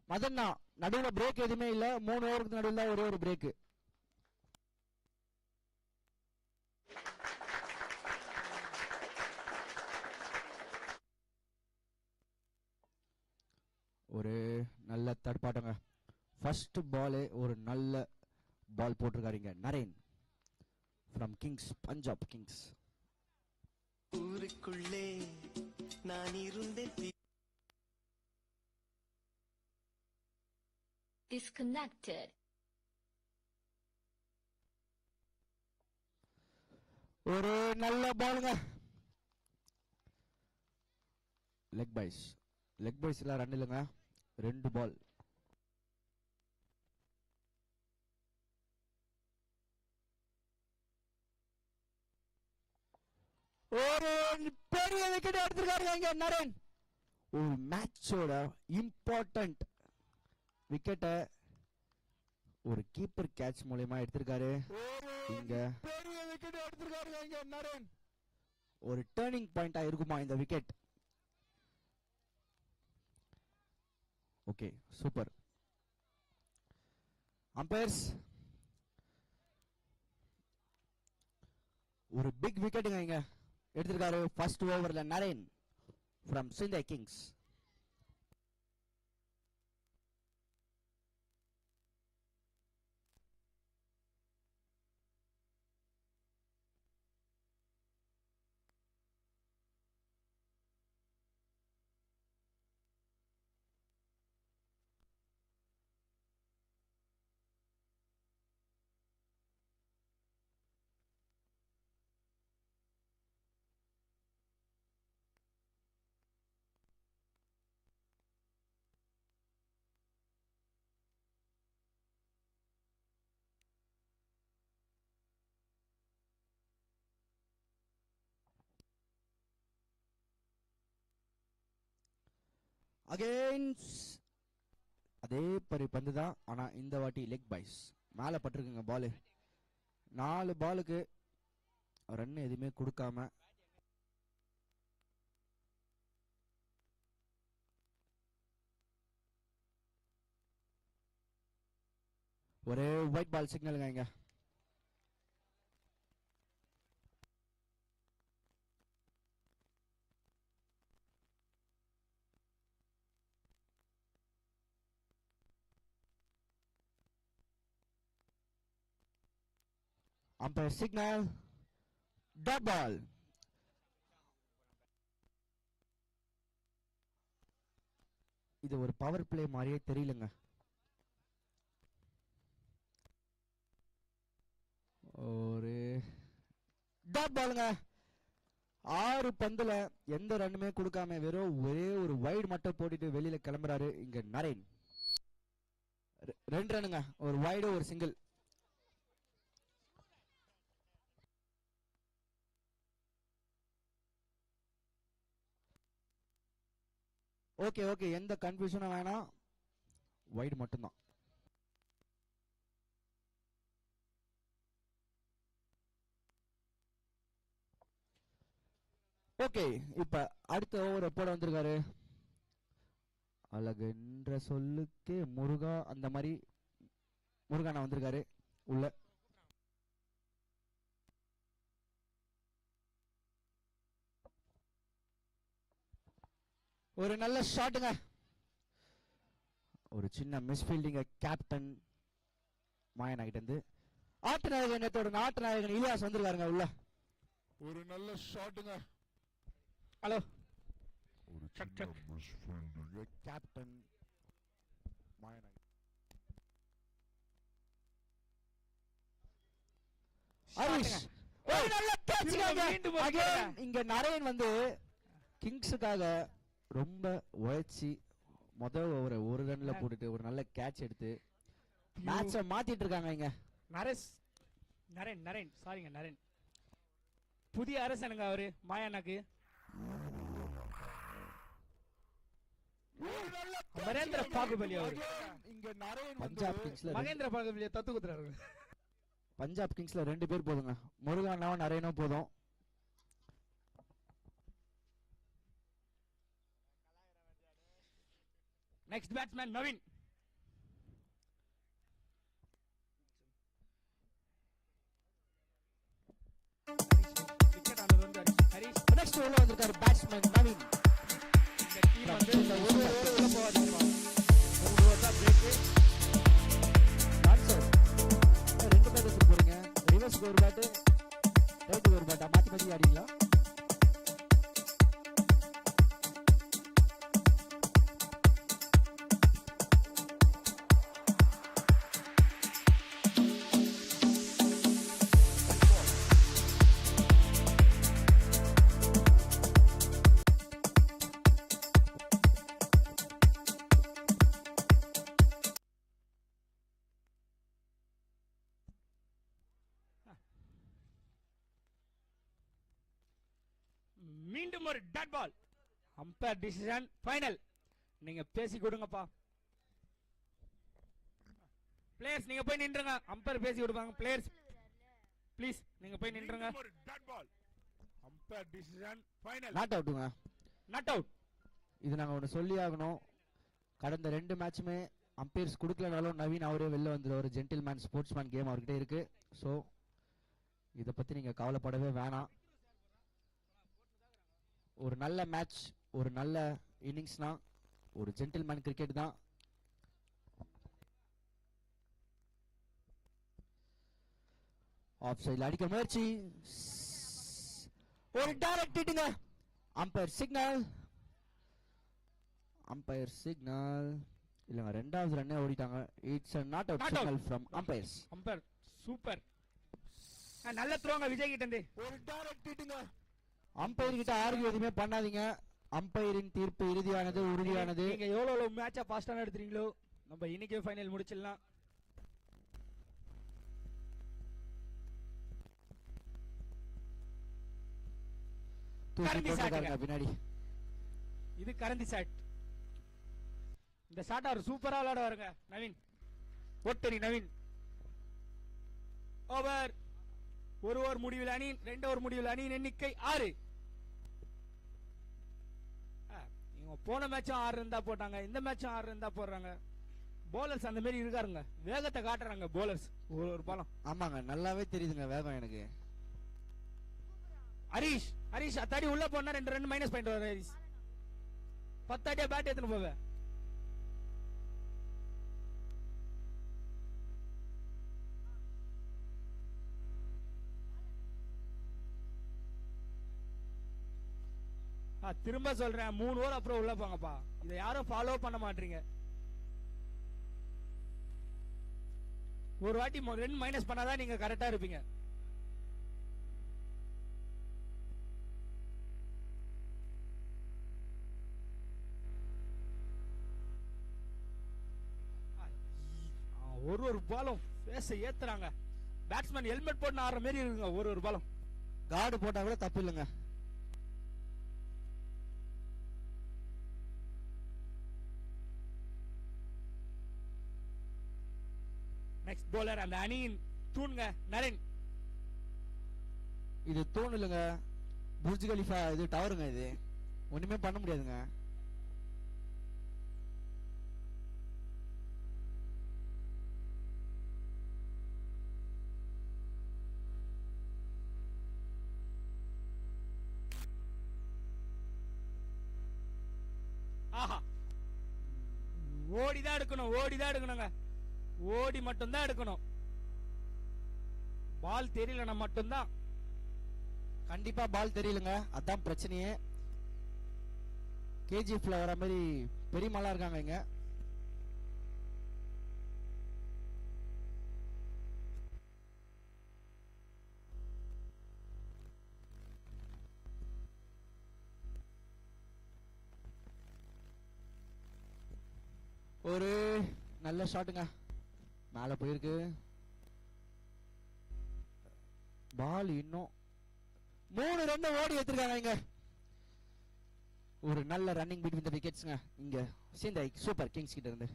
மதன்னா நடுவுல பிரேக் எதுவுமே இல்ல. 3 ஓவருக்கு நடுவுல ஒரே ஒரு பிரேக். ஒரு நல்ல தடுப்பாட்டங்க. ஃபர்ஸ்ட் பாலே ஒரு நல்ல பால் போட்டிருக்காருங்க Naren from Kings, Punjab Kings. ஊருக்குள்ளே நான் இருந்தேன். Disconnected. ஒரு நல்ல பாலுங்க. Leg byes. லெக் பைஸ்ல ரன் இல்லைங்க, 2 பால். ஒரு பெரிய விக்கெட் எடுத்திருக்காருங்க நரேன். ஒரு மேட்சோட இம்பார்ட்டன்ட் விக்கெட்டை ஒரு கீப்பர் கேட்ச் மூலமா எடுத்திருக்காரு. இங்க பெரிய விக்கெட் எடுத்திருக்காருங்க நரேன். ஒரு டர்னிங் பாயிண்டா இருக்குமா இந்த விக்கெட்? Okay, super. அம்பையர்ஸ், ஒரு பிக் விக்கெட்டுங்க இங்க எடுத்திருக்காரு ஃபர்ஸ்ட் ஓவர்ல நரேன் ஃப்ரம் சிந்தை கிங்ஸ். அகைன்ஸ் அதே பந்து தான், ஆனா இந்த வாட்டி லெக் பைஸ் மேல பட்டிருக்குங்க பாலு. 4 பாலுக்கு ரன் எதுவுமே கொடுக்காம ஒரே ஒயிட் பால் சிக்னலுங்க இங்க. umpire signal dot ball. இது ஒரு பவர் பிளே மாதிரியே தெரியலங்க. ஒரு டாட் பாலுங்க. 6 பந்துல எந்த ரன்னுமே கொடுக்காம வெறும் ஒரே ஒரு வைட் மட்டும் போட்டுட்டு வெளியில கிளம்புறாரு இங்க நரேன். 2 ரன்னுங்க, ஒரு வைடு ஒரு சிங்கிள். ஓகே ஓகே, எந்த கன்ஃபியூஷனும் வேணாம், வைடு மட்டும்தான். ஓகே, இப்ப அடுத்த ஓவர் போட வந்திருக்காரு. அழகுன்ற சொல்லுக்கு முருகா, அந்த மாதிரி முருகானா வந்திருக்காரு உள்ள. ஒரு நல்ல ஷாட்டுங்க. ஒரு சின்ன மிஸ்ஃபீல்டிங்க கேப்டன் மாயன் ஆகிட்டு இருந்து. ஆட்டு நாயகனத்தோட நாட்டு நாயகன் இலியாஸ் வந்திருக்காருங்க உள்ள. ஒரு நல்ல ஷாட்டுங்க. ஹலோ, ஒரு சின்ன மிஸ்ஃபீல்டிங்க கேப்டன் மாயன் ஆகிட்டு. ஹரிஷ் ஒரு நல்ல கேட்ச். இங்க நரேன் வந்து கிங்ஸுக்காக ரொம்ப உழைச்சி ஒரு ரன்ல போட்டுட்டு ஒரு நல்ல கேட்ச் எடுத்து மேட்ச மாத்திட்டு இருக்காங்க இங்க. நரேன் சாரிங்க நரேன், புதிய அரசனுங்க அவரு மாயானாக்கு. மகேந்திர பாகுபலி அவரு இங்க நரேன் பஞ்சாப் கிங்ஸ்ல. மகேந்திர பாகுபலியை தத்து குத்துறாரு. பஞ்சாப் கிங்ஸ்ல 2 பேர் போதுங்க, முருகானாவும் நரேனும் போதும். Next batsman Naveen. அடிச்சு உள்ள வந்திருக்காரு பேட்ஸ்மேன் நவீன். இந்த டீம் வந்து இந்த ஒரு ஓவர் உள்ள போகாதீங்கப்பா. 3 ஓவர் தான் பிரேக்கு. ஆன்சர். ரெண்டு பேர் எடுத்து போறீங்க. ரிவர்ஸ் ஒரு பேட், ரைட் ஒரு பேட் மாத்தி மாத்தி ஆடிங்களா? மீண்டும் ஒரு dot ball. Umpire decision final. நீங்க பேசி கொடுங்கப்பா. பிளேயர்ஸ் நீங்க போய் நின்றுங்க. அம்பையர் பேசி கொடுப்பாங்க. பிளேயர்ஸ் ப்ளீஸ் நீங்க போய் நின்றுங்க. ஒரு dot ball. Umpire decision final. Not அவுட்டுங்க. Not out. இது நாங்க ஒன்று சொல்லி ஆகணும். கடந்த 2 மேட்சுமே அம்பையர்ஸ் கொடுக்கலனாலும் நவீன் அவரே வெளில வந்துடுவார். ஜென்டில்மேன் ஸ்போர்ட்ஸ்மேன் கேம் அவர்கிட்ட இருக்கு. ஸோ இதை பற்றி நீங்கள் கவலைப்படவே வேணாம். ஒரு நல்ல மேட்ச், ஒரு நல்ல இன்னிங்ஸ்னா ஒரு ஜென்டில்மேன் கிரிக்கெட் தான். ஆஃப் சைடில் அடிக்க முயற்சி, ஒரு டைரக்ட் ஹிட்டுங்க. அம்பையர் சிக்னல், அம்பையர் சிக்னல் இல்லைங்க, 2வது ரன்னே ஓடிட்டாங்க. It's not out signal from umpires. Umpire super. நல்ல த்ரோங்க விஜய் கிட்ட இருந்து. ஒரு டைரக்ட் ஹிட்டுங்க. அம்பையர் கிட்ட ஆர்கியூ எதுவுமே பண்ணாதீங்க. அம்பையரின் தீர்ப்பு இறுதியானது, உறுதியானது. நீங்க எவ்வளவு மேட்சா ஃபாஸ்டா எடுத்துறீங்களோ நம்ம இன்னைக்கே ஃபைனல் முடிச்சிடலாம். பின்னாடி இது கரந்தி ஷாட். இந்த ஷாட் அவர் சூப்பரா விளையாட வருங்க நவீன். ஒட்டரி நவீன். ஓவர். ஒரு ஓவர் முடிவில் அணி, 2 ஓவர் முடிவில் அணியின் எண்ணிக்கை 6. போன மேட்சும் 6 இருந்தா போட்டாங்க, இந்த மேட்சும் 6 இருந்தா போடுறாங்க. போலர்ஸ் அந்த மாதிரி இருக்காருங்க, வேகத்தை காட்டுறாங்க போலர்ஸ் ஒரு பாலம். ஆமாங்க, நல்லாவே தெரியுதுங்க வேகம் எனக்கு. ஹரிஷ் ஹரிஷ் 10 அடி உள்ள போனா 2 ரன் மைனஸ் பாயிண்ட் வர. ஹரிஷ் 10 அடியா பேட் எடுத்துன்னு போவே. திரும்ப சொல்றேன், 3 ஓவர் அப்புறம் உள்ள போங்கப்பா. இதை யாரும் ஃபாலோ பண்ண மாட்டீங்க. ஒரு வாட்டி 2 மைனஸ் பண்ணாதான் நீங்க கரெக்டா இருப்பீங்க. ஒரு பாலும் பேச ஏத்துறாங்க. பேட்ஸ்மேன் ஹெல்மெட் போட்டு ஆடுற மாதிரி இருக்குங்க. ஒரு பாலும் கார்டு போட்டா கூட தப்பு இல்லைங்க. நெக்ஸ்ட் bowler அந்த அணியின் தூண்ங்க நரேன். இது தூண் இல்லைங்க, புர்ஜ் கலிஃபா இது டவருங்க. இது ஒண்ணுமே பண்ண முடியாதுங்க. ஆஹா, ஓடிதான் எடுக்கணும், ஓடிதான் எடுக்கணுங்க. ஓடி மட்டும்தான் எடுக்கணும். பால் தெரியலனா மட்டும்தான். கண்டிப்பா பால் தெரியலங்க, அதான் பிரச்சனையே. கேஜிஎஃப்ல வர மாதிரி பெரியமாளா இருக்காங்க இங்க. ஒரு நல்ல ஷாட்டுங்க, மேல போயிருக்கு. பால் இன்னும் 3 ரன் ஓடி எடுத்திருக்காங்க இங்க. ஒரு நல்ல ரன்னிங் பிட்வீன் தி விக்கெட்ஸ்ங்க இங்க சிந்தை சூப்பர் கிங்ஸ் கிட்ட இருந்து.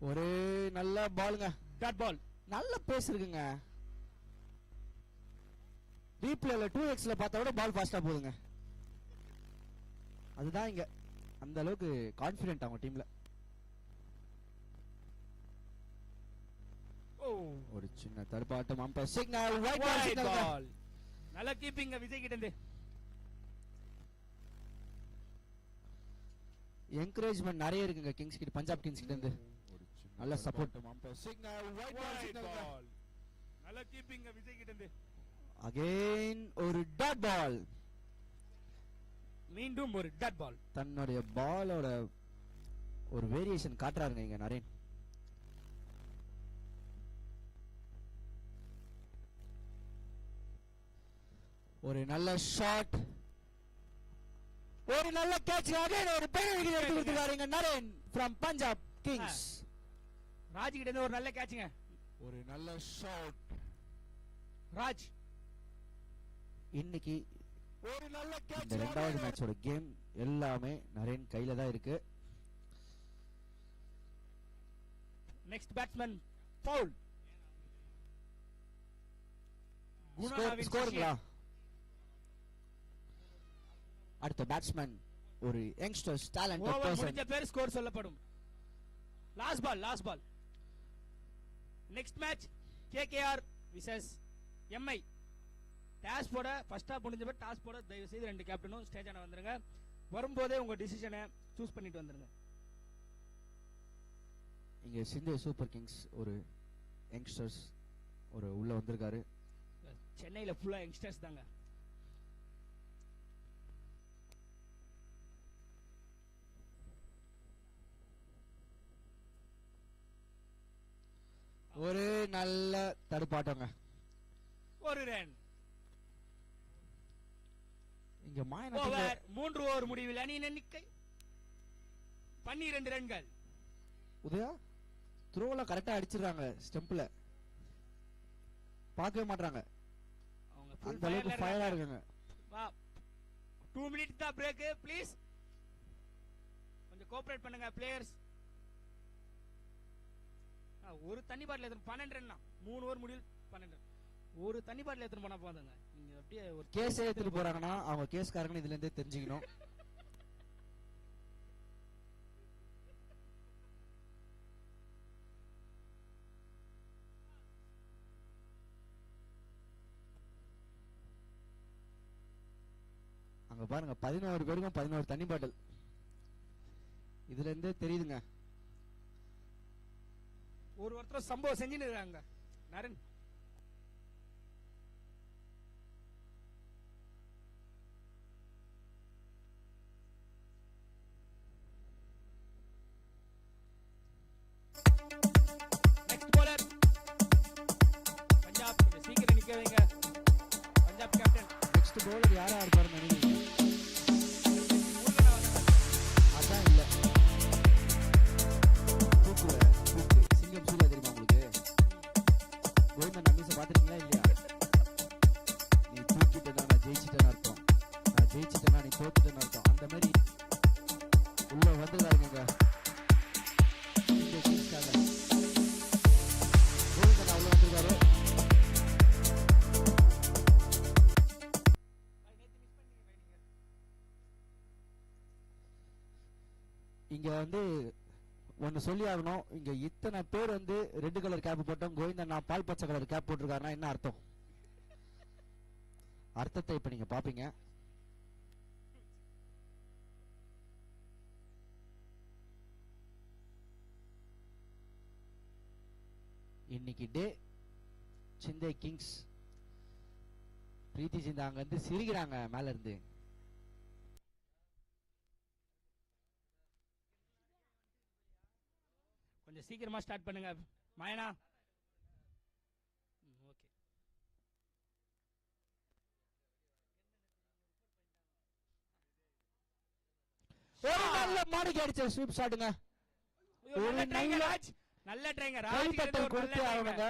ஒரு நல்ல பாலுங்க, டாட் பால். நல்ல பேஸ் இருக்குங்க. ரீப்ளேல 2xல பார்த்தா கூட பால் ஃபாஸ்டா போகுதுங்க. அதுதான் இங்க அந்த அளவுக்கு கான்ஃபிடென்ட் அவங்க டீம்ல. ஓ, ஒரு சின்ன தடுப்பாட்டம், umpire signal, white ball white signal. பால். நல்ல கீப்பிங் விஜய் கிட்ட இருந்து. என்கரேஜ்மென்ட் நிறைய இருக்குங்க கிங்ஸ் கிட்ட, பஞ்சாப் கிங்ஸ் கிட்ட இருந்து. நல்ல support. Signal white ball white signal பால். நல்ல கீப்பிங் விஜய் கிட்ட இருந்து. அகைன் ஒரு டாட் பால். மீண்டும் ஒரு டாட் பால். தன்னுடைய பாலோட ஒரு வேரியேஷன் காட்டுறாருங்க இங்க நரேன். ஒரு நல்ல ஷாட், ஒரு நல்ல கேட்ச். அகைன் ஒரு பெனல்டி எடுத்து கொடுத்திருக்காருங்க நரேன் from பஞ்சாப் கிங்ஸ். ராஜ் கிட்ட இருந்து ஒரு நல்ல கேட்ச்ங்க. ஒரு நல்ல ஷாட். ராஜ் இன்னைக்கு ஒரு நல்ல இந்த கேட்ச். ரெண்டாவது மேட்சோட கேம் எல்லாமே நரேன் கையில தான் இருக்கு. Next batsman bowl. குணாவின் ஸ்கோருங்களா? அடுத்த பேட்ஸ்மேன் ஒரு யங்ஸ்டர்ஸ் டேலண்டட் ஓவர் பர்சன். முடிஞ்ச பேர் ஸ்கோர் சொல்லப்படும். Last ball, last ball. Next match KKR versus MI. Toss போட ஃபர்ஸ்ட் ஹாஃப் முடிஞ்ச பேர் டாஸ் போட தயவு செய்து ரெண்டு கேப்டனும் ஸ்டேஜான வந்துருங்க. வரும்போதே உங்க டிசிஷனை சூஸ் பண்ணிட்டு வந்துருங்க. இங்க சிந்தே சூப்பர் கிங்ஸ் ஒரு யங்ஸ்டர்ஸ் ஒரு உள்ள வந்திருக்காரு. சென்னையில ஃபுல்லா யங்ஸ்டர்ஸ் தாங்க. ஒரு நல்ல தடுப்பாட்டங்க. ஒரு ரன். இங்க மாயனா ஓவர். 3 ஓவர் முடிவில் அணியின் எண்ணிக்கை 12 ரன்கள். உதயா த்ரோல கரெக்டா அடிச்சிடுறாங்க, ஸ்டெம்ப்ல பார்க்கவே மாட்டாங்க. அவங்க அந்த அளவுக்கு ஃபயரா இருக்காங்க. வா 2 மினிட்ஸ் தான் பிரேக், ப்ளீஸ் கொஞ்சம் கோஆபரேட் பண்ணுங்க பிளேயர்ஸ். ஒரு தண்ணி பாட்டில் எடுத்து 12 ரன். 3 ஓவர் முடிவில் 12. ஒரு தண்ணி பாட்டில் எடுத்து போனா போதுங்க. நீங்க அப்படியே ஒரு கேஸ் எடுத்துட்டு போறாங்கன்னா அவங்க கேஸ்காரங்க இதுல இருந்தே தெரிஞ்சுக்கணும். அங்க பாருங்க 11 பேருக்கும் 11 தண்ணி பாட்டில் இதுல இருந்தே தெரியுதுங்க. ஒருத்தர் சம்பவம் செஞ்சுன்னு இருக்காங்க. Naran next bowler Punjab. கொஞ்சம் சீக்கிரம் நிக்க வைங்க பஞ்சாப் கேப்டன். நெக்ஸ்ட் பவுலர் யாரா இருப்பாருன்னு நினைக்கிறீங்க? அதான் இல்ல தூக்குல தூக்கு சிங்கம் சூர்யா தெரியுமா உங்களுக்கு? கோவிந்தன் நம்பீஸை பாத்துறீங்களா இல்லையா? நீ தூக்கிட்டேன்னா நான் ஜெயிச்சிட்டேன்னு அர்த்தம், நான் ஜெயிச்சிட்டேன்னா நீ தோத்துட்டேன்னு அர்த்தம். அந்த மாதிரி உள்ள வந்துருக்காருங்க இந்த கிங்ஸ்காக. கோவிந்தன் உள்ள வந்திருக்காரு. இங்க வந்து ஒன்னு சொல்லி ஆகணும். இங்க இத்தனை பேர் வந்து ரெட் கலர் கேப் போட்டோம், கோவிந்தன் நான் பால் பச்சை கலர் கேப் போட்டிருக்காருன்னா என்ன அர்த்தம்? அர்த்தத்தை இப்ப நீங்க பாப்பீங்க. இன்னைக்கு டே சிந்தை கிங்ஸ் பிரீத்தி சிந்தா அங்க இருந்து சிரிக்கிறாங்க மேல இருந்து. கொஞ்சம் சீக்கிரமா ஸ்டார்ட் பண்ணுங்க மாயனா. ஓகே. ஒரு நல்ல மாணிக்கு அடிச்ச ஸ்வீப் ஷாட்டுங்க. நல்ல ட்ரைங்க ராஜ், நல்ல ட்ரைங்க ராஜ். கைத்தட்டல் கொடுத்து ஆகணுங்க.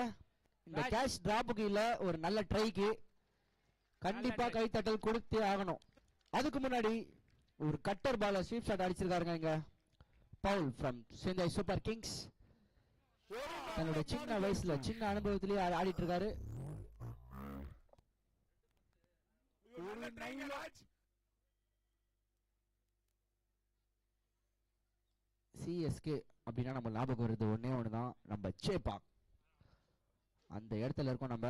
இந்த கேஷ் டிராப்புக்கு இல்ல, ஒரு நல்ல ட்ரைக்கு கண்டிப்பா கைத்தட்டல் கொடுத்தே ஆகணும். அதுக்கு முன்னாடி ஒரு கட்டர் பால ஸ்வீப் ஷாட் அடிச்சிருக்காருங்க இங்க Paul from Chennai Super Kings. தன்னோட சின்ன வயசுல சின்ன அனுபவத்திலேயே ஆடிட்டு இருக்காரு. சிஎஸ்கே அப்படின்னா நம்ம ஞாபகம் வருது ஒன்னே ஒண்ணுதான், நம்ம சேப்பாக். அந்த இடத்துல இருக்கோம் நம்ம.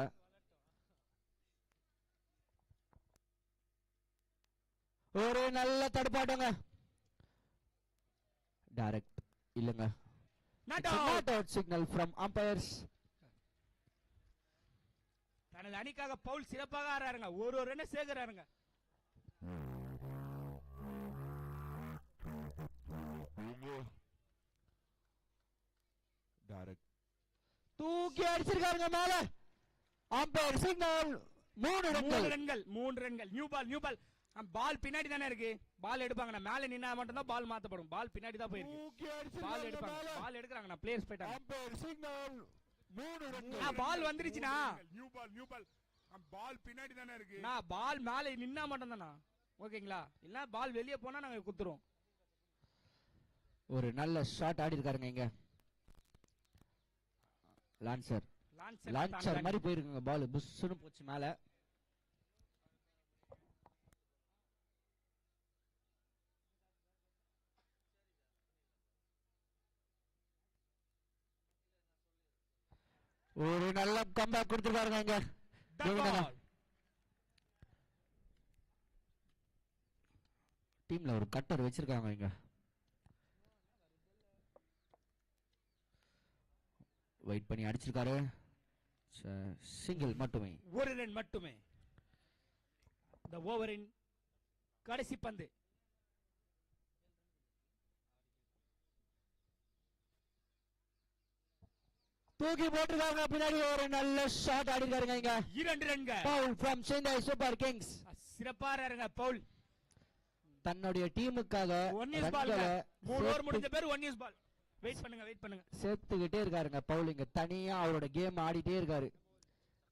ஒரு நல்ல தடுப்பாட்டங்க. டைரக்ட் இல்லங்க. Not It's a out. not out signal from umpires. தனது அணிக்காக பவுல் சிறப்பாக ஆடுறாருங்க. ஒரு ரன் சேர்க்கிறாருங்க. டைரக்ட் தூக்கி அடிச்சிருக்காருங்க மேல. Umpire signal. 3 ரன்கள். 3 ரன்கள். New ball. பால் பின்னாடி தானே இருக்கு. பால் எடுப்பாங்க. மேல நின்னா மட்டும் தான் பால் மாத்தப்படும். பால் பின்னாடி தான் போயிருக்கு. பால் எடுப்பாங்க. பால் எடுக்கறாங்க. பிளேயர்ஸ் போயிட்டாங்க. Umpire signal. 3 ரன்கள். பால் வந்துருச்சுனா. New ball. பால் பின்னாடி தானே இருக்கு. நான் பால் மேல நின்னா மட்டும் தானா. ஓகேங்களா? இல்ல பால் வெளிய போனா நாங்க குத்துறோம். ஒரு நல்ல ஷாட் ஆடி இருக்காருங்க இங்க. லான்சர் மாதிரி போயிருக்குங்க. பால் புஷ்னு போச்சு மேல. ஒரு நல்ல கம்பேக் கொடுத்துருக்காருங்க இங்க. டீம்ல ஒரு கட்டர் வச்சிருக்காங்க இங்க. வெயிட் பண்ணி அடிச்சிருக்காரு. சிங்கிள் மட்டுமே. ஒரு ரன் மட்டுமே. இந்த ஓவரின் கடைசி பந்து. தூக்கி போட்டுருக்காங்க பின்னாடி. ஒரு நல்ல ஷாட் ஆடி இருக்காருங்க இங்க. 2 ரன்கள். Paul from Chennai Super Kings. சிறப்பா இருக்காருங்க பவுல். தன்னுடைய டீமுக்காக 1 இஸ் பால். 3 ஓவர் முடிஞ்ச பேர் 1 இஸ் பால். வெயிட் பண்ணுங்க. சேர்த்துக்கிட்டே இருக்காருங்க பவுல் இங்க. தனியா அவரோட கேம் ஆடிட்டே இருக்காரு.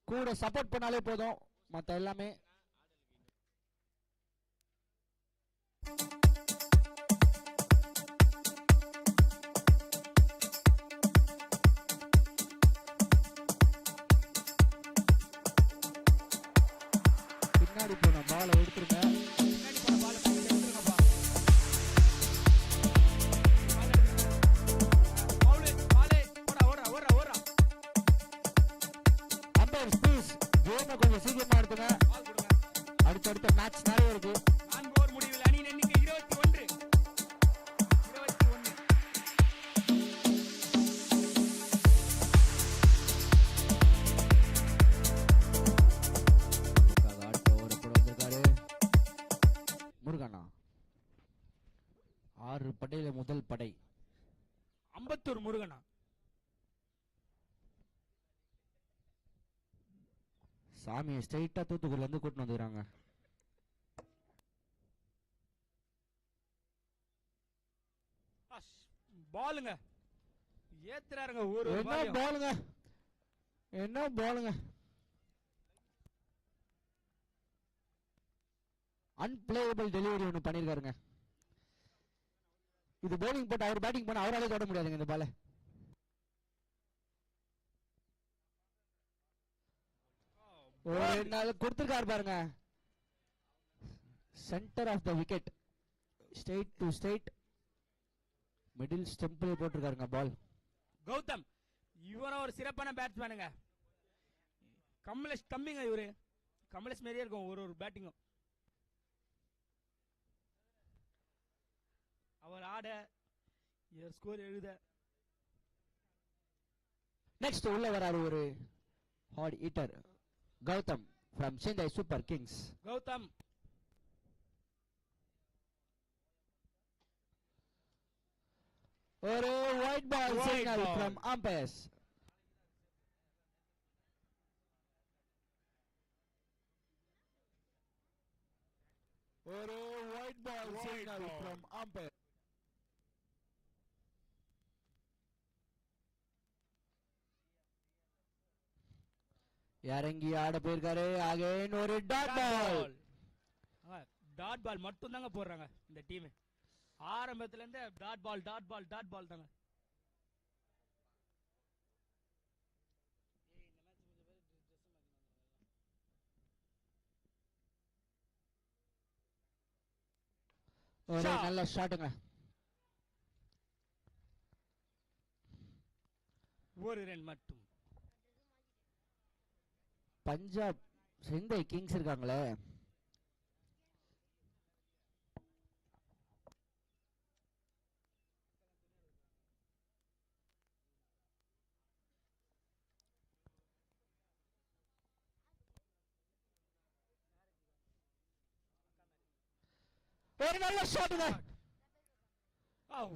கூட சப்போர்ட் பண்ணாலே போதும். மத்த எல்லாமே பின்னாடி போன பாலை எடுத்துருங்க. பின்னாடி போன பால் எடுத்துருங்கப்பா. பாலே ஓடுறா. அம்பையர்ஸ் ப்ளீஸ் கேமை கொஞ்சம் சீக்கிரமா எடுத்துங்க. பால் கொடுங்க. அடுத்தடுத்த மேட்ச் நிறைய இருக்கு. 4 ஓவர் முடிவில் அணியின் எண்ணிக்கை 21. அடுத்த ஓவர் கூட வந்திருக்காரு முருகண்ணா. 6 படையில முதல் படை. அம்பத்தூர் முருகனா. சாமியை ஸ்ட்ரைட்டா தூத்துக்குடில இருந்து கூட்டிட்டு வந்துக்கிறாங்க. பாலுங்க ஏத்துறாருங்க. ஒரு என்ன பாலுங்க. அன்பிளேயபிள் டெலிவரி ஒன்று பண்ணிருக்காருங்க. இது bowling போட்டு அவர் பேட்டிங் பண்ண அவராலே தொட முடியாதுங்க இந்த பால. ஒரு நாள் கொடுத்துருக்காரு பாருங்க. Centre of the wicket. Straight to straight middle ஸ்டெம்பிள் போட்டிருக்காருங்க பால். கௌதம் இவரும் ஒரு சிறப்பான பேட்ஸ்மேனுங்க. கமலேஷ் தம்பிங்க இவரு. கமலேஷ் மாதிரியே இருக்கும் ஒரு பேட்டிங்கும். அவர் ஆட இவர் ஸ்கோர் எழுத. நெக்ஸ்ட் உள்ள வராரு ஒரு hard hitter Gautam from Chennai Super Kings. Gautam ஒரு wide ball signal from umpires. ஒரு wide ball signal from umpire. இறங்கி ஆட போயிருக்காரு. அகைன் ஒரு டாட் பால். டாட் பால் மட்டும் தாங்க போடுறாங்க இந்த டீம். ஆரம்பத்துல இருந்து டாட் பால் தாங்க. ஒரு Shot. நல்ல ஷாட்டுங்க. ஒரு ரன் மட்டும். பஞ்சாப் சென்னை கிங்ஸ் இருக்காங்களே, ஒரு நல்ல ஷாட்டுங்க.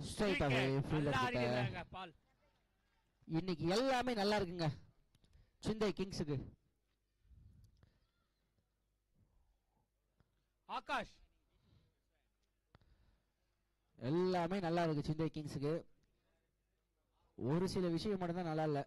Straight away, fielder நல்லா கிட்ட. அடிக்கிறாங்க பால். இன்னைக்கு எல்லாமே நல்லா இருக்குங்க சென்னை கிங்ஸுக்கு. ஆகாஷ் எல்லாமே நல்லா இருக்கு சென்னை கிங்ஸுக்கு. ஒரு சில விஷயம் மட்டும் தான் நல்லா இல்ல.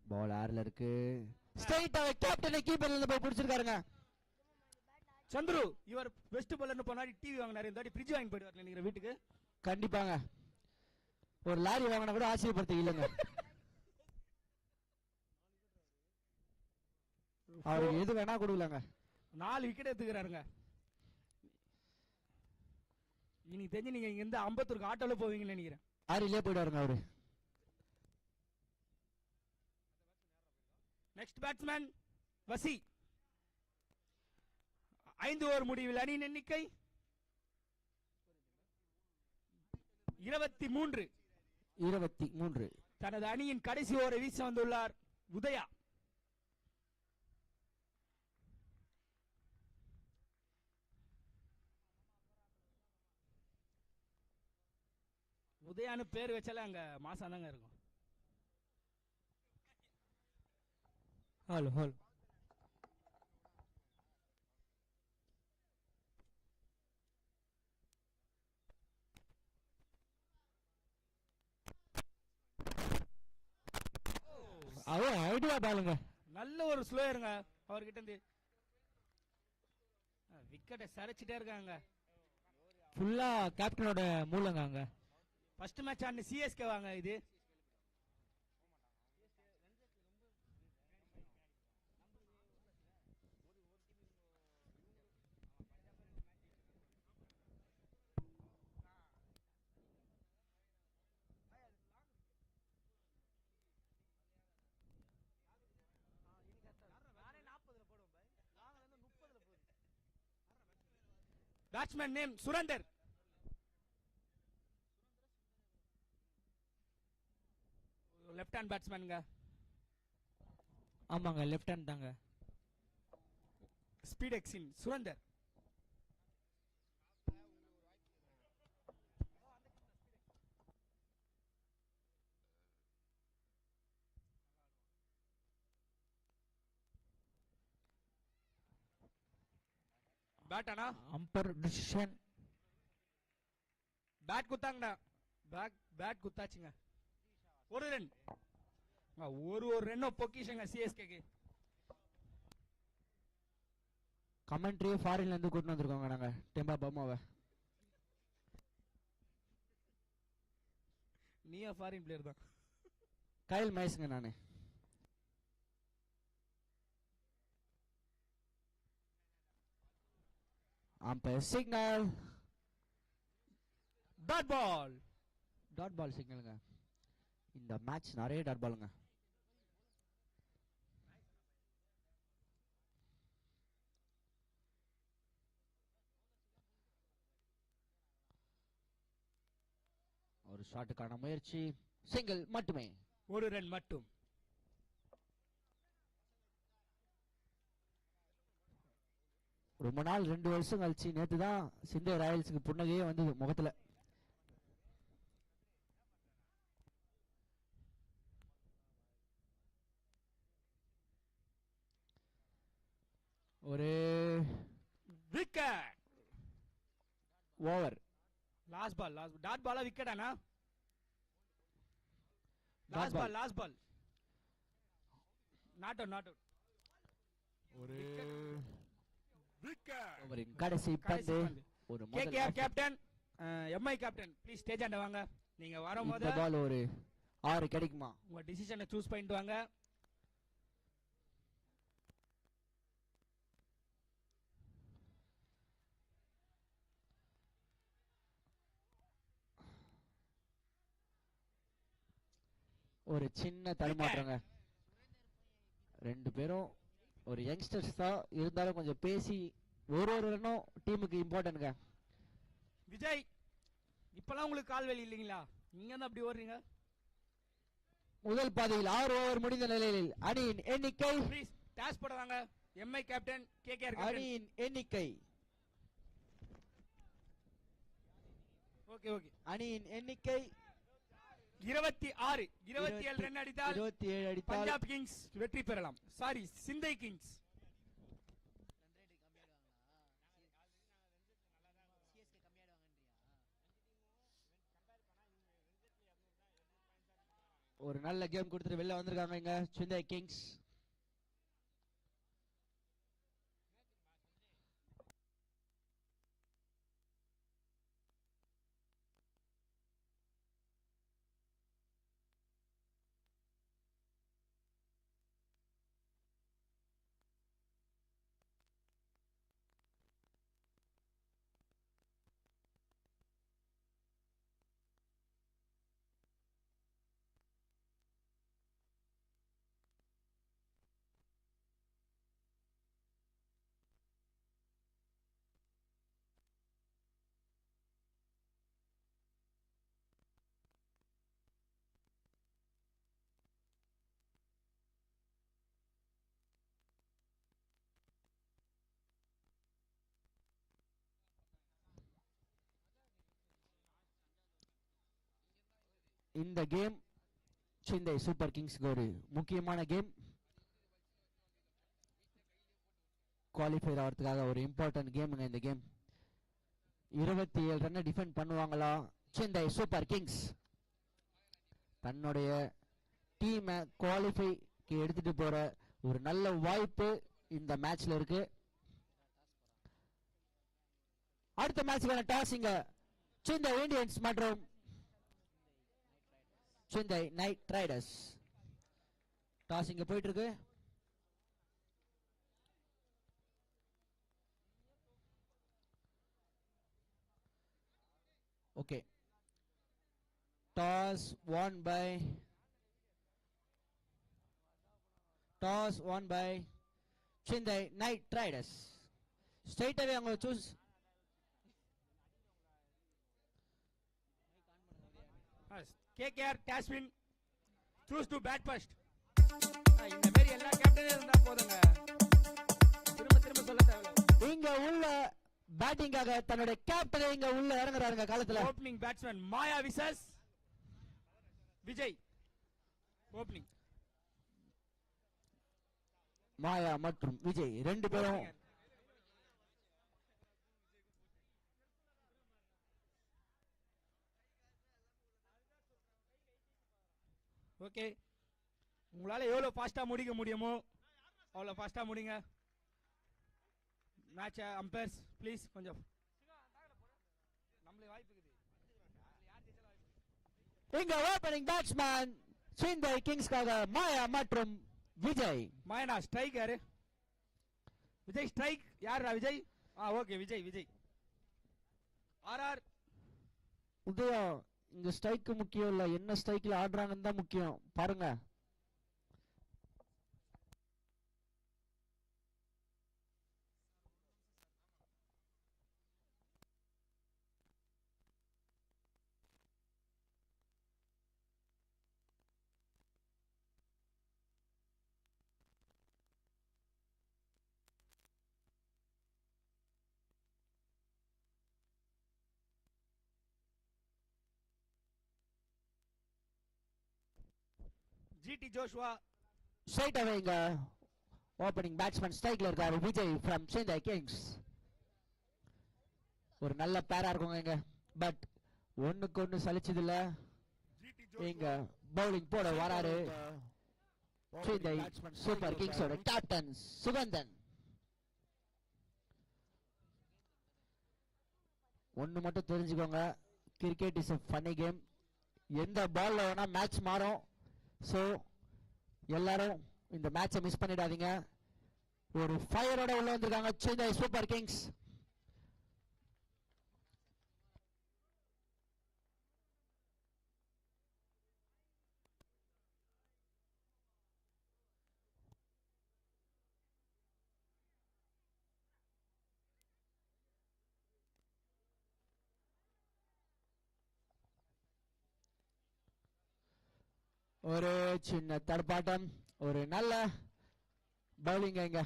பால் ஏர்ல இருக்கு. ஸ்ட்ரைட்டா கேப்டன் கீப்பர்ல இருந்து போய் பிடிச்சிருக்காருங்க. சந்துரு இவர் பெஸ்ட் பாலர்னு போனாடி டிவி வாங்கினாரு, இந்த வாட்டி ஃப்ரிட்ஜ் வாங்கி போயிடுவார் நினைக்கிற வீட்டுக்கு. கண்டிப்பாங்க. ஒரு லாரி வாங்கினா கூட ஆச்சரியப்படுத்த இல்லைங்க. அவருக்கு எது வேணா கொடுக்கலாங்க. 4 விக்கெட் எடுத்துக்கிறாருங்க. இன்னைக்கு தெரிஞ்சு நீங்க இங்க இருந்து அம்பத்தூருக்கு ஆட்டோல போவீங்கன்னு நினைக்கிறேன். லாரியிலே போயிடுவாருங்க அவரு. நெக்ஸ்ட் பேட்ஸ்மேன் வசி. 5 ஓவர் முடிவில் அணியின் எண்ணிக்கை 23. 23. தனது அணியின் கடைசி ஓவரை வீச வந்துள்ளார் உதயா. உதயான்னு பேர் வச்சாலே அங்க மாசம் தாங்க இருக்கும். ஹலோ அவன் ஐடியா பாருங்க. நல்ல ஒரு ஸ்லோயருங்க அவர்கிட்ட இருந்து. விக்கெட்டை சரிச்சிட்டே இருக்காங்க. ஃபுல்லா கேப்டனோட மூலங்க அங்க. ஃபர்ஸ்ட் மேட்ச் ஆன சிஎஸ்கே வாங்க இது. Batsman name Surendar. Left hand பேட்ஸ்மேனுங்க. ஆமாங்க லெஃப்ட் ஹேண்ட் தாங்க. ஸ்பீட் எக்ஸின் சுரேந்தர். பேட் அண்ணா. Umpire decision. பேட் குத்தாங்கண்ணா. பேட் குத்தாச்சுங்க. ஒரு ரன். ஒரு ரன் பொக்கிஷங்க சிஎஸ்கேக்கு. கமெண்ட்ரியே ஃபாரின்ல இருந்து கூட்டிட்டு வந்திருக்கோங்க நாங்க டெம்பா பம்மாவை. நீயா ஃபாரின் பிளேயர் தான். கைல் மைஸ்ங்க நானு. Umpire signal. Dot ball. Dot ball சிக்னலுங்க. இந்த மேட்ச் நிறைய டாட் பாலுங்க. ஒரு ஷாட்டுக்கான முயற்சி. சிங்கிள் மட்டுமே. ஒரு ரன் மட்டும். ரொம்ப நாள் 2 வருஷம் கழிச்சு நேத்து தான் சிந்தே ராயல்ஸுக்கு புன்னகையே வந்தது முகத்துல. ஒரு wicket. Over. Last ball. Dot பாலா விக்கெட் அண்ணா. Dot ball. Last ball. Not out. ஒரு wicket. ஓவரின் கடைசி பந்து. ஒரு முதல் KKR off. Captain MI captain please stage ஆண்ட வாங்க. நீங்க வரும்போது இந்த பால் ஒரு 6 கிடைக்குமா? உங்க டிசிஷனை சூஸ் பண்ணிட்டு வாங்க. ஒரு சின்ன தடுமாற்றங்க. ரெண்டு பேரும் ஒரு யங்ஸ்டர்ஸ் தான், இருந்தாலும் கொஞ்சம் பேசி ஒரு ரன்னும் டீமுக்கு இம்பார்ட்டன்ட்ங்க. விஜய் இப்பலாம் உங்களுக்கு கால் வலி இல்லைங்களா? நீங்க தான் அப்படி ஓடுறீங்க. முதல் பாதையில் 6 ஓவர் முடிந்த நிலையில் அணியின் எண்ணிக்கை ப்ளீஸ் டாஸ் போட வாங்க. Mi captain KKR captain. அணியின் எண்ணிக்கை ஓகே ஓகே. அணியின் எண்ணிக்கை 26 27 ரன் அடித்தால் 27 அடித்தால் பஞ்சாப் கிங்ஸ் வெற்றி பெறலாம். சாரி, சிந்தை கிங்ஸ். ஒரு நல்ல கேம் கொடுத்துட்டு வெளில வந்திருக்காங்க இங்க சிந்தை கிங்ஸ். இந்த கேம் சிந்தை சூப்பர் கிங்ஸ்க்கு ஒரு முக்கியமான கேம். குவாலிஃபைர் ஆகிறதுக்காக ஒரு இம்பார்ட்டன்ட் கேமுங்க இந்த கேம். 27 ரன் டிஃபெண்ட் பண்ணுவாங்களா சிந்தை சூப்பர் கிங்ஸ்? தன்னுடைய டீமை குவாலிஃபைக்கு எடுத்துட்டு போற ஒரு நல்ல வாய்ப்பு இந்த மேட்ச்ல இருக்கு. அடுத்த மேட்ச்க்கான டாஸ் இங்க சிந்தை இந்தியன்ஸ் மற்றும் சிந்தை நைட் ரைடர்ஸ். டாஸ் இங்க போயிட்டு இருக்கு. ஓகே, டாஸ் won by சிந்தை நைட் ரைடர்ஸ். ஸ்ட்ரைட் அவே அவங்க choose. KKR toss win choose to bat first. இந்த மாதிரி எல்லா கேப்டனே இருந்தா போதுங்க, திரும்ப திரும்ப சொல்ல தேவையில்லை. இங்க உள்ள பேட்டிங்காக தன்னுடைய கேப்டனை இங்க உள்ள இறங்குறாருங்க காலத்துல. ஓப்பனிங் பேட்ஸ்மேன் மாயா விசஸ் விஜய். ஓப்பனிங் மாயா மற்றும் விஜய் ரெண்டு பேரும் ஓகே. உங்களால எவ்வளவு ஃபாஸ்டா முடிக்க முடியுமோ அவ்வளவு ஃபாஸ்டா முடிங்க. மேட்ச் அம்பையர்ஸ் ப்ளீஸ் கொஞ்சம் நம்மளே வாய்ப்பு இருக்குது. இங்க ஓப்பனிங் பேட்ஸ்மேன் சிந்தை கிங்ஸ்க்காக மாயா மற்றும் விஜய். மாயனா ஸ்ட்ரைக் யாரு? விஜய் ஸ்ட்ரைக் யாரா? விஜய். ஓகே, விஜய் விஜய். ஆர்ஆர் உதயா இங்க ஸ்ட்ரைக் முக்கியம் இல்ல, என்ன ஸ்ட்ரைக்ல ஆடுறாங்கன்னு தான் முக்கியம். பாருங்க ஜிடி ஜோஷுவா. ஸ்ட்ரைட் அவே இங்க ஓப்பனிங் பேட்ஸ்மேன் ஸ்ட்ரைக்ல இருக்காரு விஜய் ஃப்ரம் சிந்தை கிங்ஸ். ஒரு நல்ல பேரா இருக்குங்க இங்க, பட் ஒண்ணுக்கு ஒண்ணு சலிச்சது இல்ல. இங்க பவுலிங் போட வராரு சிந்தை சூப்பர் கிங்ஸோட கேப்டன் சுகந்தன். ஒன்று மட்டும் தெரிஞ்சுக்கோங்க, cricket is a funny game. எந்த பால்ல வேணா மேட்ச் மாறும். ஸோ எல்லாரும் இந்த மேட்சை மிஸ் பண்ணிடாதீங்க. ஒரு ஃபயரோட உள்ள வந்திருக்காங்க சென்னை சூப்பர் கிங்ஸ். ஒரு சின்ன தடுப்பாட்டம், ஒரு நல்ல பவுலிங் இங்க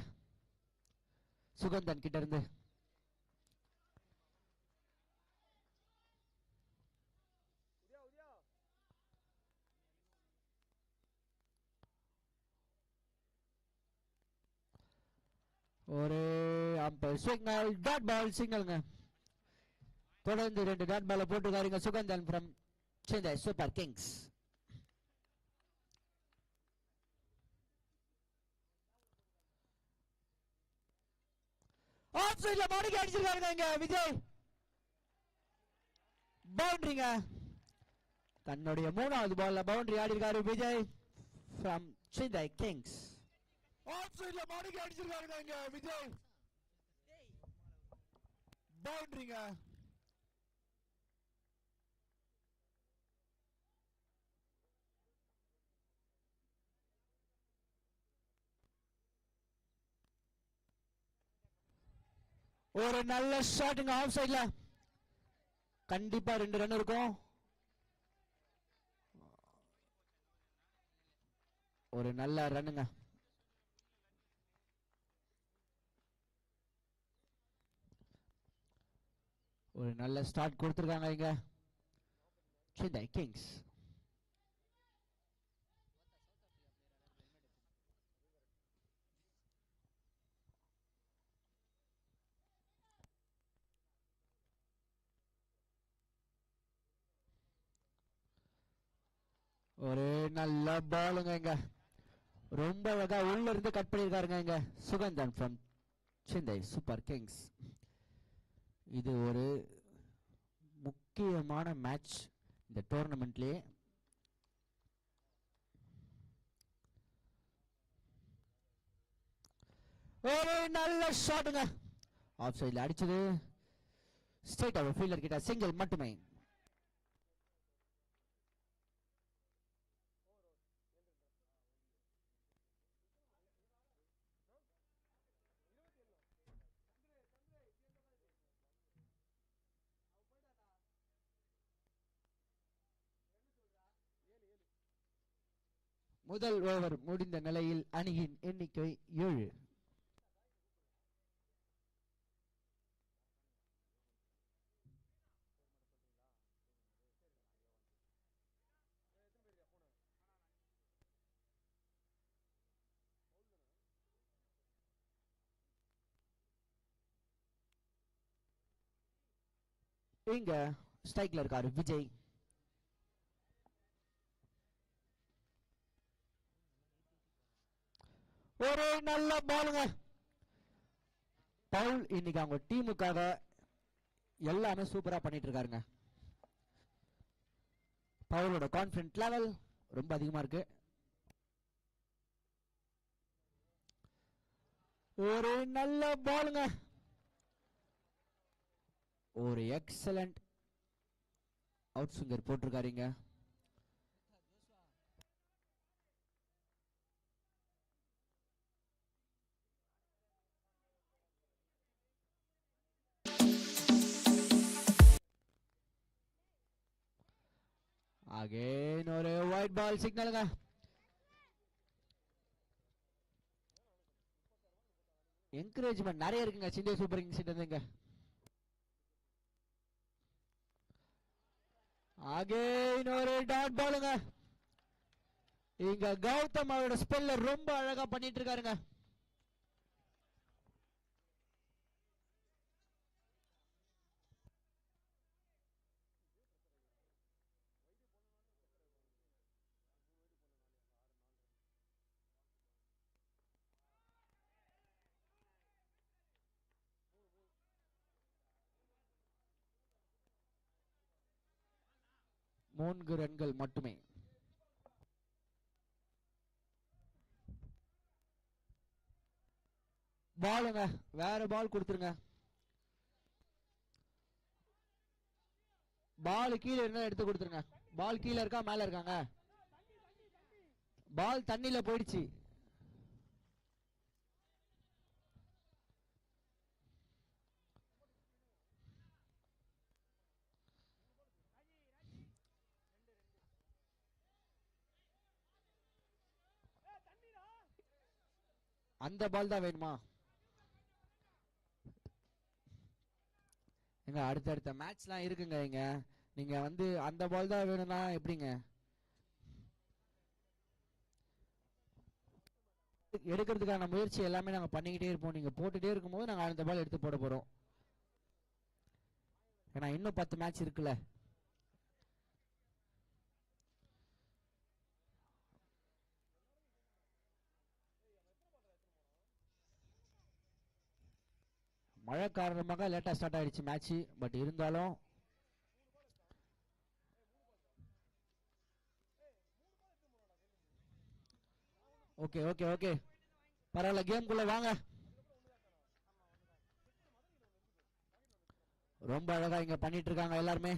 சுகந்தன் கிட்ட இருந்து. ஒரு அம்பர் சிக்னல், டாட் பால் சிக்னல்ங்க. தொடர்ந்து 2 டாட் பால் போட்டுக்காருங்க Sugandhan from Chennai Super Kings. Off சைடுல மாடிக்கு அடிச்சிருக்காருங்க இங்க விஜய். பவுண்டரிங்க. தன்னுடைய 3வது பால்ல பவுண்டரி ஆடி இருக்காரு Vijay from Chennai Kings. Off சைடுல மாடிக்கு அடிச்சிருக்காருங்க இங்க விஜய். பவுண்டரிங்க. ஒரு நல்ல ஷாட்டுங்க ஆஃப் சைட்ல. கண்டிப்பா 2 ரன் இருக்கும். ஒரு நல்ல ரன்னுங்க. ஒரு நல்ல ஸ்டார்ட் கொடுத்திருக்காங்க இங்க சென்னை கிங்ஸ். ஒரு நல்ல பாலுங்க இங்க, ரொம்ப அழகா உள்ள இருந்து கட் பண்ணிருக்காருங்க இங்க Suganthan from Chennai Super Kings. இது ஒரு முக்கியமான மேட்ச் இந்த டோர்னமெண்ட்லயே. ஒரு நல்ல ஷாட்டுங்க ஆஃப் சைட்ல அடிச்சது. ஸ்ட்ரைட் அவர் ஃபீல்டர் கிட்ட சிங்கிள் மட்டுமே. முதல் ஓவர் முடிந்த நிலையில் அணியின் எண்ணிக்கை 7. இங்க ஸ்ட்ரைக்ல இருக்காரு விஜய். ஒரு நல்ல பாலுங்க. பவுல் இன்னைக்கு அவங்க டீமுக்காக எல்லாமே சூப்பரா பண்ணிட்டு இருக்காருங்க. பவுலோட கான்ஃபிடன்ட் லெவல் ரொம்ப அதிகமா இருக்கு. ஒரு நல்ல பாலுங்க. ஒரு எக்ஸலண்ட் அவுட் ஸ்விங்கர் போட்டிருக்காருங்க. அகைன் ஒரு ஒயிட் பால் சிக்னலுங்க. என்கரேஜ்மெண்ட் நிறைய இருக்குங்க சென்னை சூப்பர் கிங்ஸ் கிட்ட. அகைன் ஒரு டாட் பாலுங்க. இங்க கௌதம் அவரோட ஸ்பெல்ல ரொம்ப அழகா பண்ணிட்டு இருக்காருங்க. 4 ரன்கள் மட்டுமே. பாலுங்க, வேற பால் கொடுத்துருங்க. பால் கீழே இருந்தா எடுத்து கொடுத்துருங்க. பால் கீழே இருக்கா மேல இருக்காங்க? பால் தண்ணியில போயிடுச்சு. அந்த பால் தான் வேணுமா? எங்க அடுத்தடுத்த மேட்ச்லாம் இருக்குங்க. இங்க நீங்க வந்து அந்த பால் தான் வேணும்னா எப்படிங்க? எடுக்கிறதுக்கான முயற்சி எல்லாமே நாங்க பண்ணிக்கிட்டே இருப்போம். நீங்க போட்டுட்டே இருக்கும்போது நாங்க அந்த பால் எடுத்து போட போறோம். ஏன்னா இன்னும் 10 மேட்ச் இருக்குல்ல. மழை காரணமாக லேட்டா ஸ்டார்ட் ஆயிடுச்சு மேட்ச். பட் இருந்தாலும் ஓகே ஓகே ஓகே பரவாயில்ல, கேம்குள்ள வாங்க. ரொம்ப அழகா இங்க பண்ணிட்டு இருக்காங்க எல்லாருமே.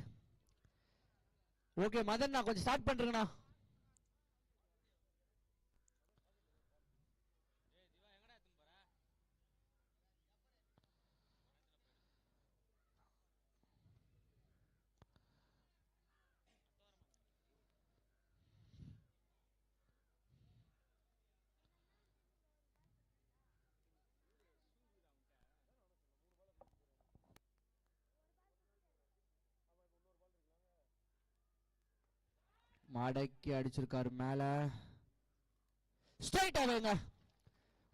ஓகே மதன், நான் கொஞ்சம் ஸ்டார்ட் பண்றேங்கண்ணா. மடக்கி அடிச்சிருக்காரு மேல. ஸ்ட்ரைட் அவேங்க.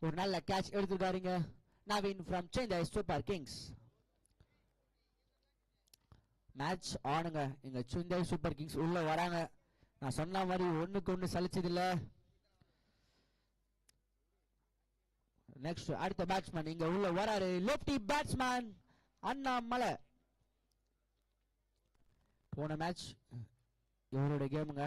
ஒரு நல்ல கேட்ச் எடுத்துட்டாருங்க Naveen from Chennai Super Kings. Match ஆனுங்க. இங்க சென்னை சூப்பர் கிங்ஸ் உள்ள வராங்க. நான் சொன்ன மாதிரி ஒண்ணுக்கு ஒண்ணு சலிச்சது இல்ல. நெக்ஸ்ட் அடுத்த பேட்ஸ்மேன் இங்க உள்ள வராரு. Lefty batsman Annamalai. போன மேட்ச் இவரோட கேமுங்க.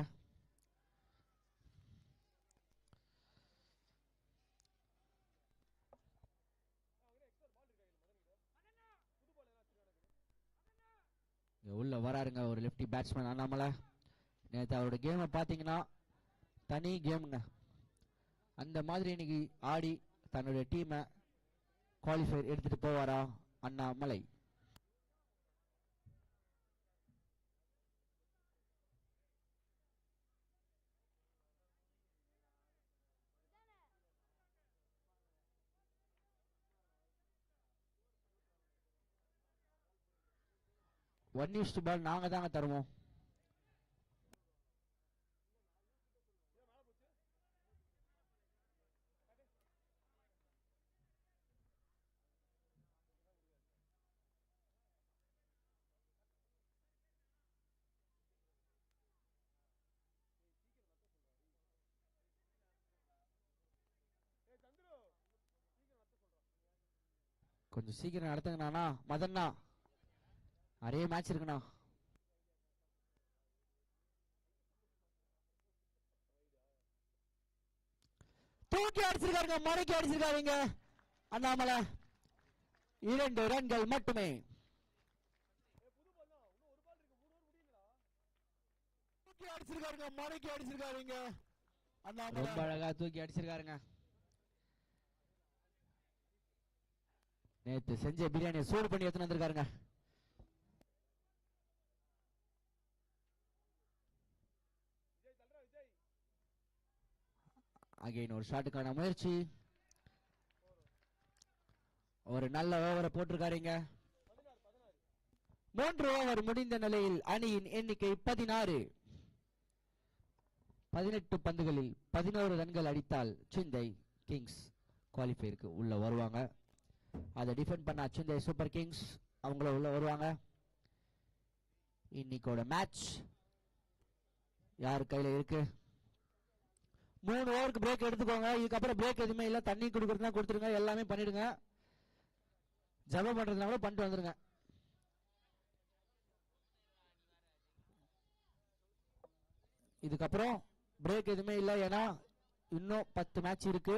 உள்ள வராருங்க ஒரு லெஃப்டி பேட்ஸ்மேன் அண்ணாமலை. நேற்று அவரோட கேமை பார்த்தீங்கன்னா தனி கேமுங்க. அந்த மாதிரி இன்னைக்கு ஆடி தன்னுடைய டீமை குவாலிஃபயர் எடுத்துட்டு போவாரா அண்ணாமலை? ஒன் யூஸ்ட் பால் நாங்க தாங்க தருவோம். கொஞ்சம் சீக்கிரம் நடத்துங்கண்ணா. மதன்னா நிறைய மேட்ச் இருக்குண்ணா. தூக்கி அடிச்சிருக்காருங்க, மடக்கி அடிச்சிருக்காருங்க அண்ணாமலை. 2 ரன்கள் மட்டுமே. தூக்கி அடிச்சிருக்காருங்க, மடக்கி அடிச்சிருக்காருங்க அண்ணாமலை. ரொம்ப அழகா தூக்கி அடிச்சிருக்காருங்க. நேத்து செஞ்ச பிரியாணியை சூடு பண்ணி எடுத்துன்னு வந்திருக்காருங்க. அகைன் ஒரு ஷாட்டுக்கான முயற்சி. ஒரு நல்ல ஓவரை போட்டிருக்காருங்க. 3 ஓவர் முடிந்த நிலையில் அணியின் எண்ணிக்கை 16. 18 பந்துகளில் 11 ரன்கள் அடித்தால் சென்னை கிங்ஸ் குவாலிஃபயருக்கு உள்ள வருவாங்க. அதை டிஃபெண்ட் பண்ண சென்னை சூப்பர் கிங்ஸ் அவங்கள உள்ள வருவாங்க. இன்னைக்கோட மேட்ச் யார் கையில இருக்கு? 3 ஓவருக்கு பிரேக் எடுத்துக்கோங்க. இதுக்கப்புறம் பிரேக் எதுவுமே இல்லை. தண்ணி கொடுக்கறதுனா கொடுத்துருங்க, எல்லாமே பண்ணிடுங்க. ஜபம் பண்றதுனா கூட பண்ணிட்டு வந்துருங்க. இதுக்கப்புறம் பிரேக் எதுவுமே இல்லை, ஏன்னா இன்னும் 10 மேட்ச் இருக்கு.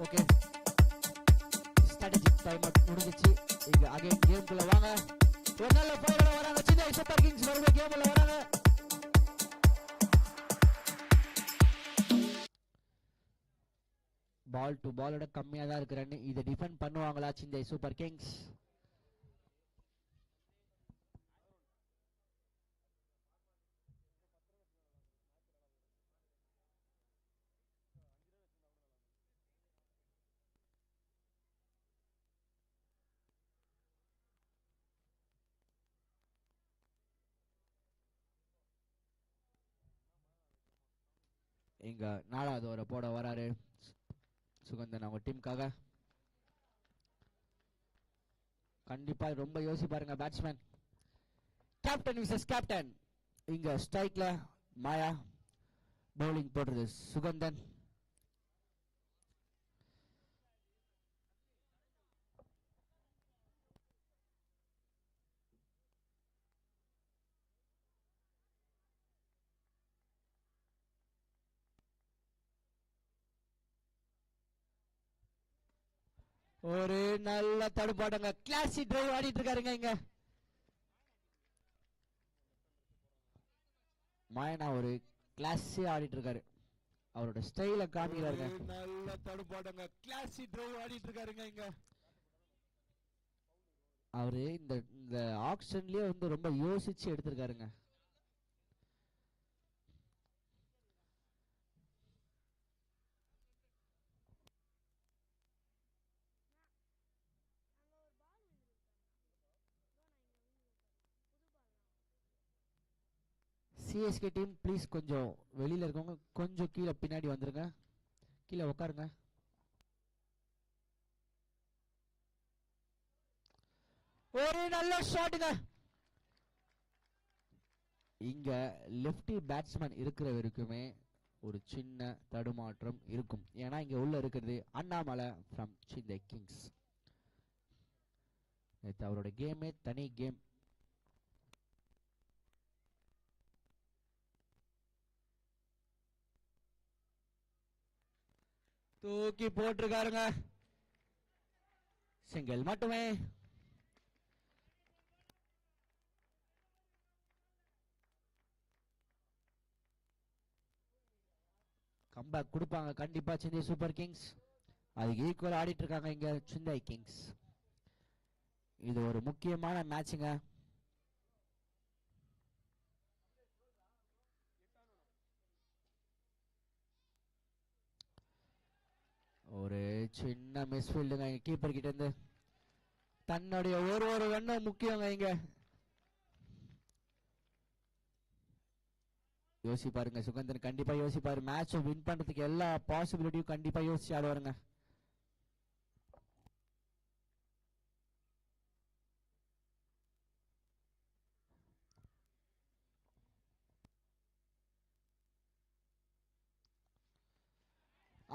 ஓகே, ஸ்ட்ராட்டஜிக் டைம் அவுட் முடிஞ்சிச்சு. இங்க அகைன் கேம்குள்ள வாங்க. ஒரு நல்ல பையனோட வராங்க, சென்னை சூப்பர் கிங்ஸ் மறுபடியும் கேம்குள்ள வராங்க. பால் டு பாலோட கம்மியா தான் இருக்கு ரன். இதை டிஃபெண்ட் பண்ணுவாங்களா சென்னை சூப்பர் கிங்ஸ்? இங்க 4வது ஓவரை போட வராரு சுகந்தன் அவங்க டீமுக்காக. கண்டிப்பா ரொம்ப யோசிப்பாருங்க பேட்ஸ்மேன். Captain versus captain. இங்க ஸ்ட்ரைக்ல மாயா, பவுலிங் போடுறது சுகந்தன். ஒரு நல்ல தடுப்பாட்டங்க, கிளாசி டிரைவ் ஆடிட்டு இருக்காருங்க இங்க. மாயனா ஒரு கிளாஸே ஆடிட்டு இருக்காரு, அவரோட ஸ்டைல காமிக்கிறாருங்க. நல்ல தடுப்பாட்டங்க, கிளாசி டிரைவ் ஆடிட்டு இருக்காருங்க இங்க. அவரு இந்த ஆக்ஷன்லயே வந்து ரொம்ப யோசிச்சு எடுத்திருக்காருங்க. சிஎஸ்கே டீம் ப்ளீஸ் கொஞ்சம் வெளியில இருக்கவங்க கொஞ்சம் கீழே பின்னாடி வந்துருங்க, கீழே உட்காருங்க. ஒரு நல்ல ஷாட்டுங்க. இங்க லெஃப்டி பேட்ஸ்மேன் இருக்கிற வரைக்குமே ஒரு சின்ன தடுமாற்றம் இருக்கும், ஏன்னா இங்க உள்ள இருக்கிறது அண்ணாமலை ஃப்ரம் சென்னை கிங்ஸ். நேற்று அவரோட கேமே தனி கேம். தூக்கி போட்டிருக்காருங்க, சிங்கிள் மட்டுமே. கம்பேக் கொடுப்பாங்க கண்டிப்பா சென்னை சூப்பர் கிங்ஸ். அதுக்கு ஈக்குவல் ஆடிட்டு இருக்காங்க இங்க சென்னை கிங்ஸ். இது ஒரு முக்கியமான மேட்சுங்க. ஒரு சின்ன மிஸ்ஃபீல்டுங்க கீப்பர் கிட்ட இருந்து. தன்னுடைய ஒரு ரன்னும் முக்கியங்க இங்க. யோசிப்பாருங்க சுகந்தன், கண்டிப்பா யோசிப்பாரு. மேட்ச் வின் பண்றதுக்கு எல்லா பாசிபிலிட்டியும் கண்டிப்பா யோசிச்சு ஆடுவாருங்க.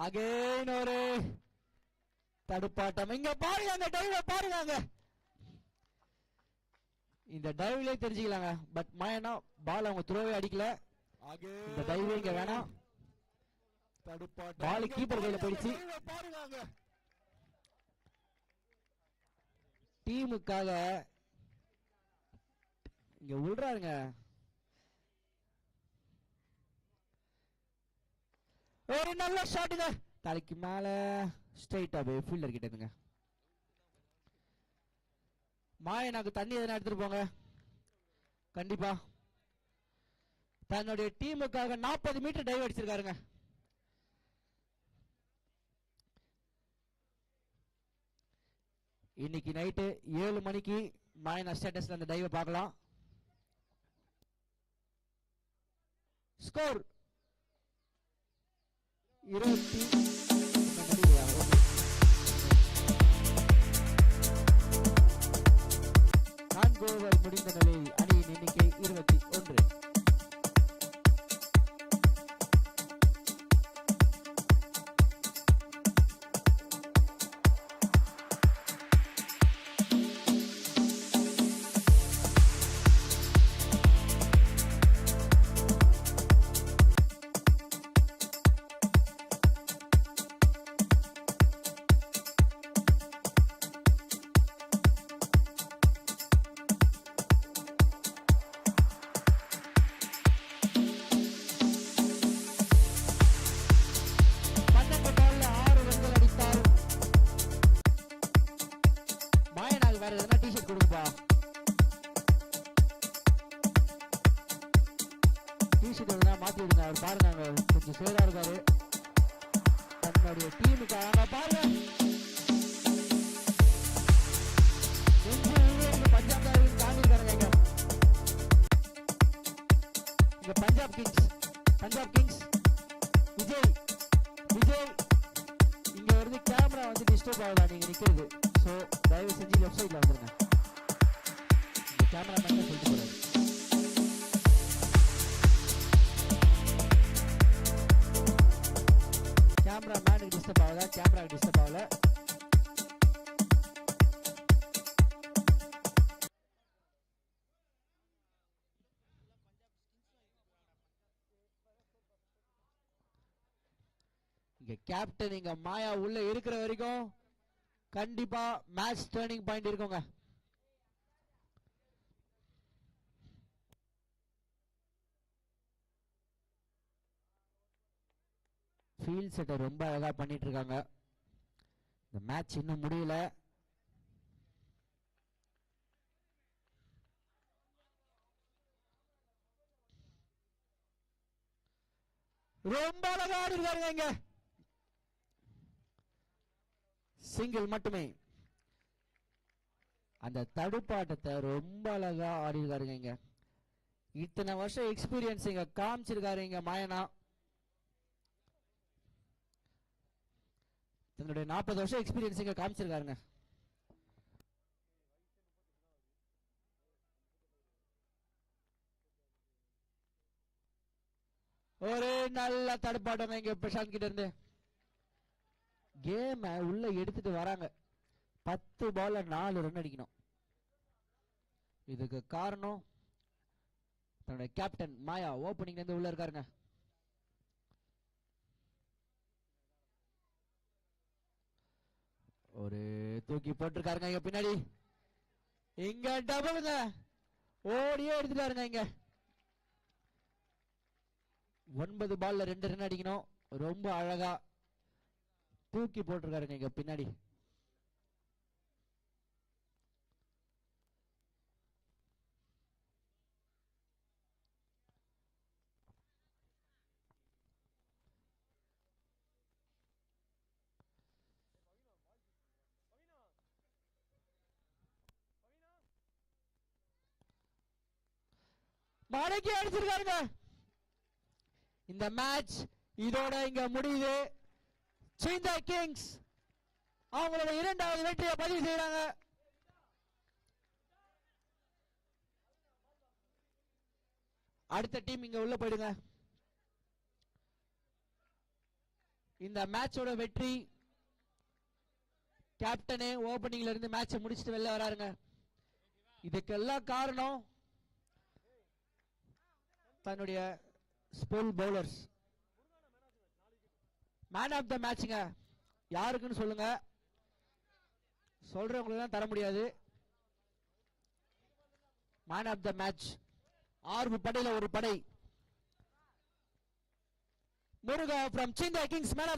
அகைன் ஒரு தடுப்பாட்டம். இங்க பாருங்க, அந்த டைவ பாருங்க. இந்த டைவ்லயே தெரிஞ்சுக்கலாங்க. பட் மாயனா பால் அவங்க த்ரோவே அடிக்கல. இந்த டைவ் இங்க வேணாம். பால் கீப்பர் கையில போயிடுச்சு. டீமுக்காக இங்க விடுறாருங்க. ஒரு நல்ல ஷாட்டுங்க, தலைக்கு மேல ஸ்ட்ரைட்டா போய் ஃபீல்டர் கிட்ட இருந்துங்க. மாயனாக்கு தண்ணி எதனா எடுத்துட்டு போங்க கண்டிப்பா. தன்னுடைய டீமுக்காக 40 மீட்டர் டைவ் அடிச்சிருக்காருங்க. இன்னைக்கு நைட்டு 7 மணிக்கு மாயனா ஸ்டேட்டஸ்ல அந்த டைவை பார்க்கலாம். ஸ்கோர் 4 ஓவர் முடிந்த நிலையில் அணியின் எண்ணிக்கை 21. வேற எதனா டிஷர்ட் கொடுப்பா. டிஷர்ட் எதனா மாத்தி விடுங்க. அவர் பாருங்க கொஞ்சம் சேரா இருக்காரு தன்னுடைய டீமுக்காக. பாருங்க பஞ்சாப் தாண்டிருக்காருங்க. இங்க பஞ்சாப் கிங்ஸ் விஜய் இங்க வந்து கேமரா வந்து டிஸ்டர்ப் ஆகுதா நீங்க நிக்கிறது. ஸோ தயவு செஞ்சு லெஃப்ட் சைட்ல வந்துருங்க. இந்த கேமரா மேன் சொல்லிட்டு போறாரு. கேமரா மேனுக்கு டிஸ்டர்ப் ஆகுதா? கேமராக்கு டிஸ்டர்ப் ஆகல. இங்க கேப்டன் இங்க மாயா உள்ள இருக்கிற வரைக்கும் கண்டிப்பா மேட்ச் டர்னிங் பாயிண்ட் இருக்குங்க. ஃபீல்ட் செட்டை ரொம்ப அழகா பண்ணிட்டு இருக்காங்க. இந்த மேட்ச் இன்னும் முடியல. ரொம்ப அழகா ஆடிருக்காருங்க. இங்க சிங்கிள் மட்டுமே. அந்த தடுப்பாட்டத்தை ரொம்ப அழகா ஆடிருக்காருங்க. இங்க இத்தனை வருஷம் எக்ஸ்பீரியன்ஸ் இங்க காமிச்சிருக்காரு இங்க மாயனா. தன்னுடைய 40 வருஷம் எக்ஸ்பீரியன்ஸ் இங்க காமிச்சிருக்காருங்க. ஒரு நல்ல தடுப்பாட்டம் இங்க பிரசாந்த் கிட்ட இருந்து. கேம உள்ள எடுத்துட்டு வராங்க. 10 பால்ல 4 ரன் அடிக்கணும். இதுக்கு காரணம் தன்னுடைய கேப்டன் மாயா ஓபனிங்ல இருந்து உள்ள இருக்காருங்க. ஒரு தூக்கி போட்டிருக்காருங்க இங்க பின்னாடி. இங்க டபுளுங்க ஓடியே எடுத்துட்டாருங்க. இங்க 9 பால்ல 2 ரன் அடிக்கணும். ரொம்ப அழகா தூக்கி போட்டிருக்காருங்க இங்க பின்னாடி. மடக்கி அடிச்சிருக்காருங்க. இந்த மேட்ச் இதோட இங்க முடியுது. சிந்தா கிங்ஸ் அவங்களோட 2வது வெற்றியை பதிவு செய்யறாங்க. அடுத்த டீம் இங்க உள்ள போயிடுங்க. இந்த மேட்சோட வெற்றி கேப்டனே ஓபனிங்ல இருந்து மேட்சை முடிச்சுட்டு வெளில வராருங்க. இதுக்கெல்லாம் காரணம் தன்னுடைய spell bowlers. Man of the மேட்ச்ங்க யாருக்குன்னு சொல்லுங்க. சொல்றவங்களுக்கு தான் தர முடியாது. மேன் ஆஃப் த மேட்ச் 6 படையில ஒரு படை. முருகா from Chinda Kings, man of the